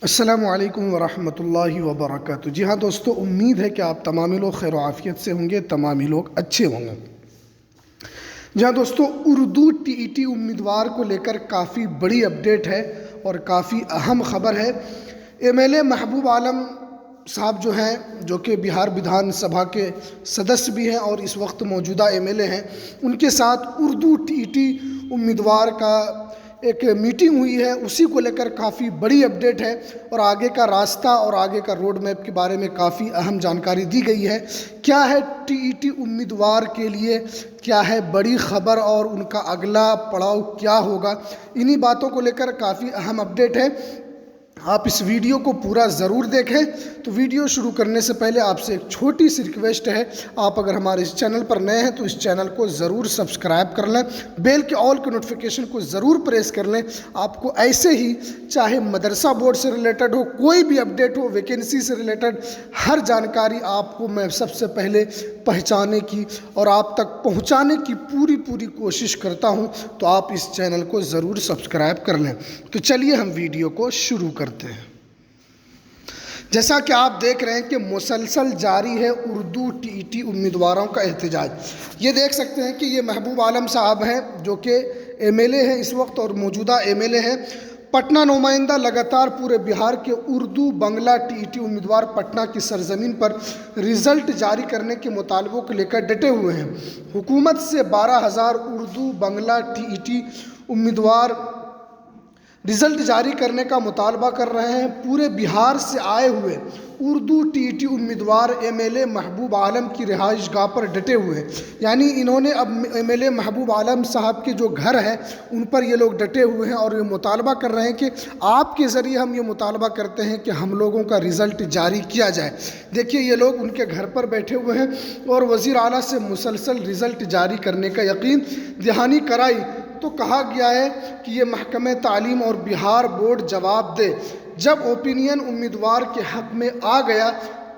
السلام علیکم ورحمۃ اللہ وبرکاتہ۔ جی ہاں دوستو، امید ہے کہ آپ تمام لوگ خیر و عافیت سے ہوں گے، تمام لوگ اچھے ہوں گے۔ جی ہاں دوستو، اردو ٹی ای ٹی امیدوار کو لے کر کافی بڑی اپڈیٹ ہے اور کافی اہم خبر ہے۔ M L A Mehboob Alam صاحب جو کہ بہار بدھان سبھا کے صدر بھی ہیں اور اس وقت موجودہ ایم ایل اے ہیں، ان کے ساتھ اردو ٹی ای ٹی امیدوار کا ایک میٹنگ ہوئی ہے۔ اسی کو لے کر کافی بڑی اپڈیٹ ہے اور آگے کا راستہ اور آگے کا روڈ میپ کے بارے میں کافی اہم جانکاری دی گئی ہے۔ کیا ہے ٹی ای ٹی امیدوار کے لیے، کیا ہے بڑی خبر اور ان کا اگلا پڑاؤ کیا ہوگا، انہی باتوں کو لے کر کافی اہم اپڈیٹ ہے۔ آپ اس ویڈیو کو پورا ضرور دیکھیں۔ تو ویڈیو شروع کرنے سے پہلے آپ سے ایک چھوٹی سی ریکویسٹ ہے، آپ اگر ہمارے اس چینل پر نئے ہیں تو اس چینل کو ضرور سبسکرائب کر لیں، بیل کے آل کے نوٹیفیکیشن کو ضرور پریس کر لیں۔ آپ کو ایسے ہی چاہے مدرسہ بورڈ سے ریلیٹڈ ہو، کوئی بھی اپڈیٹ ہو، ویکینسی سے ریلیٹڈ ہر جانکاری آپ کو میں سب سے پہلے پہنچانے کی اور آپ تک پہنچانے کی پوری کوشش کرتا ہوں، تو آپ اس چینل کو ضرور سبسکرائب کر لیں۔ تو چلیے ہم ویڈیو کو شروع کرتے ہیں۔ جیسا کہ آپ دیکھ رہے ہیں کہ مسلسل جاری ہے اردو ٹی ای ٹی امیدواروں کا احتجاج۔ یہ دیکھ سکتے ہیں کہ یہ محبوب عالم صاحب ہیں جو کہ ایم ایل اے ہیں اس وقت اور موجودہ ایم ایل اے ہیں۔ پٹنہ نمائندہ لگاتار پورے بہار کے اردو بنگلہ ٹی ای ٹی امیدوار پٹنہ کی سرزمین پر رزلٹ جاری کرنے کے مطالبوں کو لے کر ڈٹے ہوئے ہیں۔ حکومت سے 12,000 اردو بنگلہ ٹی ای ٹی امیدوار رزلٹ جاری کرنے کا مطالبہ کر رہے ہیں۔ پورے بہار سے آئے ہوئے اردو ٹی ای ٹی امیدوار M L A Mehboob Alam کی رہائش گاہ پر ڈٹے ہوئے ہیں، یعنی انہوں نے اب M L A Mehboob Alam صاحب کے جو گھر ہے ان پر یہ لوگ ڈٹے ہوئے ہیں اور یہ مطالبہ کر رہے ہیں کہ آپ کے ذریعے ہم یہ مطالبہ کرتے ہیں کہ ہم لوگوں کا رزلٹ جاری کیا جائے۔ دیکھیے یہ لوگ ان کے گھر پر بیٹھے ہوئے ہیں اور وزیر اعلیٰ سے مسلسل رزلٹ جاری کرنے کا یقین دہانی کرائی تو کہا گیا ہے کہ یہ محکمہ تعلیم اور بہار بورڈ جواب دے۔ جب اوپینین امیدوار کے حق میں آ گیا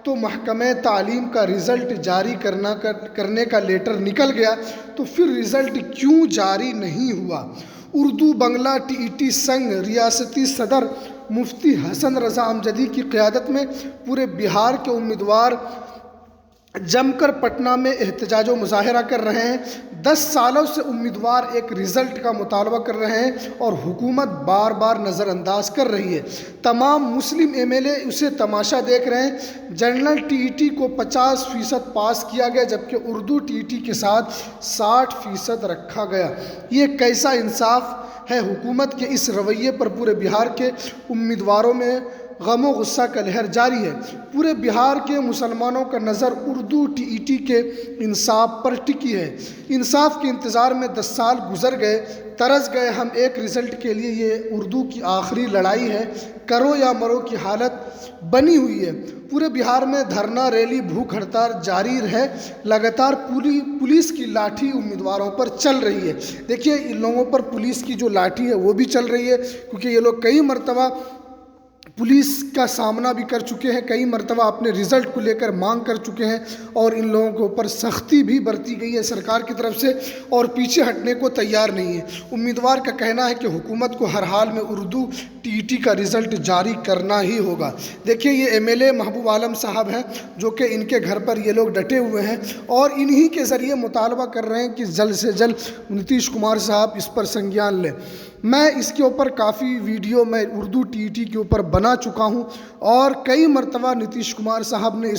تو محکمہ تعلیم کا رزلٹ جاری کرنے کا لیٹر نکل گیا، تو پھر رزلٹ کیوں جاری نہیں ہوا؟ اردو بنگلہ ٹی ای ٹی سنگھ ریاستی صدر مفتی حسن رضا امجدی کی قیادت میں پورے بہار کے امیدوار جم کر پٹنہ میں احتجاج و مظاہرہ کر رہے ہیں۔ 10 سالوں سے امیدوار ایک رزلٹ کا مطالبہ کر رہے ہیں اور حکومت بار نظر انداز کر رہی ہے۔ تمام مسلم ایم ایل اے اسے تماشا دیکھ رہے ہیں۔ جنرل ٹی ای ٹی کو 50% پاس کیا گیا جبکہ اردو ٹی ای ٹی کے ساتھ 60% رکھا گیا۔ یہ کیسا انصاف ہے؟ حکومت کے اس رویے پر پورے بہار کے امیدواروں میں غم و غصہ کا لہر جاری ہے۔ پورے بہار کے مسلمانوں کا نظر اردو ٹی ای ٹی کے انصاف پر ٹکی ہے۔ انصاف کے انتظار میں 10 سال گزر گئے، ترس گئے ہم ایک رزلٹ کے لیے۔ یہ اردو کی آخری لڑائی ہے، کرو یا مرو کی حالت بنی ہوئی ہے۔ پورے بہار میں دھرنا، ریلی، بھوک ہڑتال جاری ہے۔ لگاتار پولیس کی لاٹھی امیدواروں پر چل رہی ہے۔ دیکھیے ان لوگوں پر پولیس کی جو لاٹھی ہے وہ بھی چل رہی ہے، کیونکہ یہ لوگ کئی مرتبہ پولیس کا سامنا بھی کر چکے ہیں، کئی مرتبہ اپنے رزلٹ کو لے کر مانگ کر چکے ہیں اور ان لوگوں کے اوپر سختی بھی برتی گئی ہے سرکار کی طرف سے اور پیچھے ہٹنے کو تیار نہیں ہے۔ امیدوار کا کہنا ہے کہ حکومت کو ہر حال میں اردو ٹی ای ٹی کا رزلٹ جاری کرنا ہی ہوگا۔ دیکھیے یہ M L A Mehboob Alam صاحب ہیں جو کہ ان کے گھر پر یہ لوگ ڈٹے ہوئے ہیں اور انہی کے ذریعے مطالبہ کر رہے ہیں کہ جلد سے جلد نتیش کمار صاحب اس پر سنگیان لیں۔ میں اس کے اوپر کافی ویڈیو میں اردو ٹی ای ٹی کے اوپر بنا چکا ہوں اور کئی مرتبہ نتیش کمار صاحب نے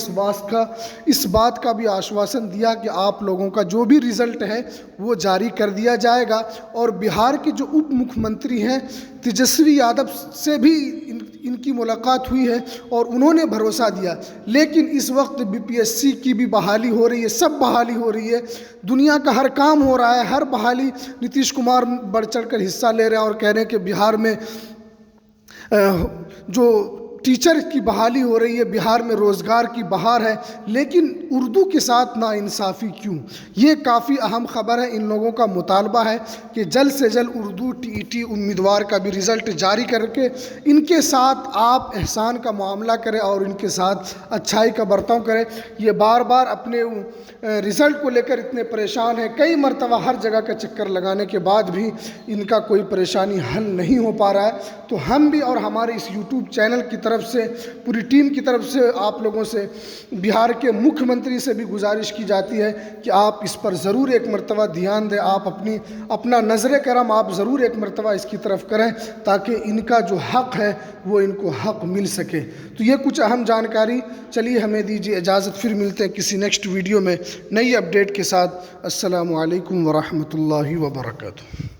اس بات کا بھی آشواسن دیا کہ آپ لوگوں کا جو بھی رزلٹ ہے وہ جاری کر دیا جائے گا۔ اور بہار کے جو اپ مکھ منتری ہیں تیجسوی یادو سے بھی ان کی ملاقات ہوئی ہے اور انہوں نے بھروسہ دیا، لیکن اس وقت بی پی ایس سی کی بھی بحالی ہو رہی ہے، سب بحالی ہو رہی ہے، دنیا کا ہر کام ہو رہا ہے، ہر بحالی نتیش کمار بڑھ چڑھ کر حصہ لے رہے ہیں اور کہہ رہے ہیں کہ بہار میں جو ٹیچر کی بحالی ہو رہی ہے، بہار میں روزگار کی بہار ہے، لیکن اردو کے ساتھ ناانصافی کیوں؟ یہ کافی اہم خبر ہے۔ ان لوگوں کا مطالبہ ہے کہ جلد سے جلد اردو TET امیدوار کا بھی رزلٹ جاری کر کے ان کے ساتھ آپ احسان کا معاملہ کریں اور ان کے ساتھ اچھائی کا برتاؤ کریں۔ یہ بار بار اپنے رزلٹ کو لے کر اتنے پریشان ہیں، کئی مرتبہ ہر جگہ کا چکر لگانے کے بعد بھی ان کا کوئی پریشانی حل نہیں ہو پا رہا ہے۔ تو ہم بھی اور ہمارے اس YouTube چینل کی طرف سے، پوری ٹیم کی طرف سے آپ لوگوں سے، بہار کے مکھیہ منتری سے بھی گزارش کی جاتی ہے کہ آپ اس پر ضرور ایک مرتبہ دھیان دیں، آپ اپنا نظر کرم آپ ضرور ایک مرتبہ اس کی طرف کریں تاکہ ان کا جو حق ہے وہ ان کو حق مل سکے۔ تو یہ کچھ اہم جانکاری۔ چلیے ہمیں دیجیے اجازت، پھر ملتے ہیں کسی نیکسٹ ویڈیو میں نئی اپڈیٹ کے ساتھ۔ السلام علیکم ورحمۃ اللہ وبرکاتہ۔